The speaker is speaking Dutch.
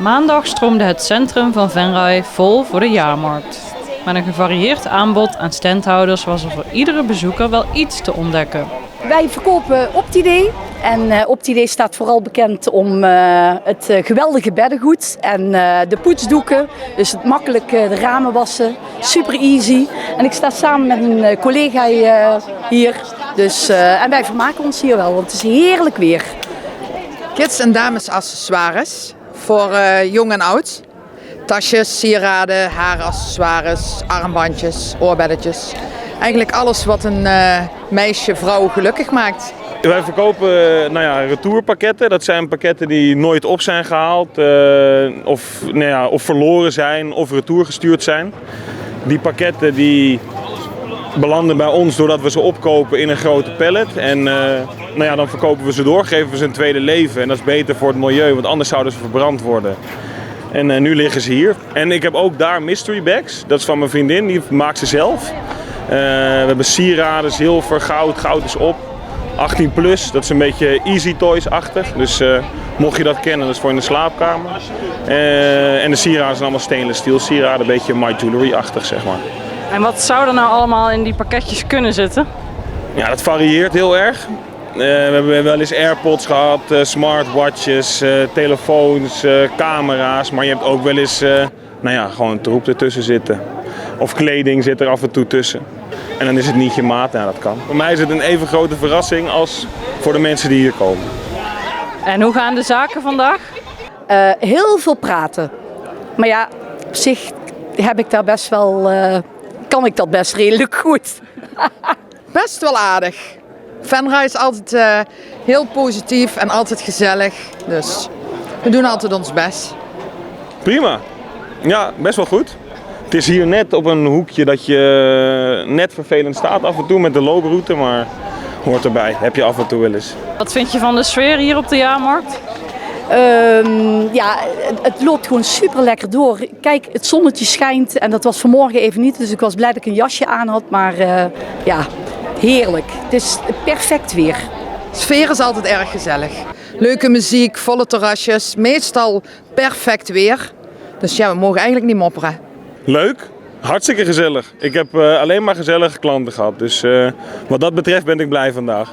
Maandag stroomde het centrum van Venray vol voor de jaarmarkt. Met een gevarieerd aanbod aan standhouders was er voor iedere bezoeker wel iets te ontdekken. Wij verkopen Optidee en Optidee staat vooral bekend om het geweldige beddengoed en de poetsdoeken. Dus het makkelijk de ramen wassen, super easy. En ik sta samen met een collega hier, dus, en wij vermaken ons hier wel, want het is heerlijk weer. Kids- en damesaccessoires voor jong en oud. Tasjes, sieraden, haaraccessoires, armbandjes, oorbelletjes. Eigenlijk alles wat een meisje, vrouw gelukkig maakt. Wij verkopen retourpakketten. Dat zijn pakketten die nooit op zijn gehaald of verloren zijn of retourgestuurd zijn. Die pakketten die belanden bij ons doordat we ze opkopen in een grote pallet. En dan verkopen we ze door, geven we ze een tweede leven. En dat is beter voor het milieu, want anders zouden ze verbrand worden. En nu liggen ze hier. En ik heb ook daar mystery bags. Dat is van mijn vriendin, die maakt ze zelf. We hebben sieraden, zilver, goud. Goud is op. 18 plus, dat is een beetje Easy Toys-achtig. Dus mocht je dat kennen, dat is voor in de slaapkamer. En de sieraden zijn allemaal stainless steel sieraden. Een beetje My Jewelry-achtig, zeg maar. En wat zou er nou allemaal in die pakketjes kunnen zitten? Ja, dat varieert heel erg. We hebben wel eens AirPods gehad, smartwatches, telefoons, camera's. Maar je hebt ook wel eens gewoon troep ertussen zitten. Of kleding zit er af en toe tussen. En dan is het niet je maat, dat kan. Voor mij is het een even grote verrassing als voor de mensen die hier komen. En hoe gaan de zaken vandaag? Heel veel praten. Maar ja, op zich heb ik daar best wel, kan ik dat best redelijk goed. Best wel aardig. Venray is altijd heel positief en altijd gezellig. Dus we doen altijd ons best. Prima. Ja, best wel goed. Het is hier net op een hoekje dat je net vervelend staat af en toe met de looproute, maar hoort erbij. Heb je af en toe wel eens. Wat vind je van de sfeer hier op de jaarmarkt? Het loopt gewoon super lekker door. Kijk, het zonnetje schijnt en dat was vanmorgen even niet, dus ik was blij dat ik een jasje aan had, maar heerlijk. Het is perfect weer. De sfeer is altijd erg gezellig. Leuke muziek, volle terrasjes, meestal perfect weer. Dus ja, we mogen eigenlijk niet mopperen. Leuk, hartstikke gezellig. Ik heb alleen maar gezellige klanten gehad, dus wat dat betreft ben ik blij vandaag.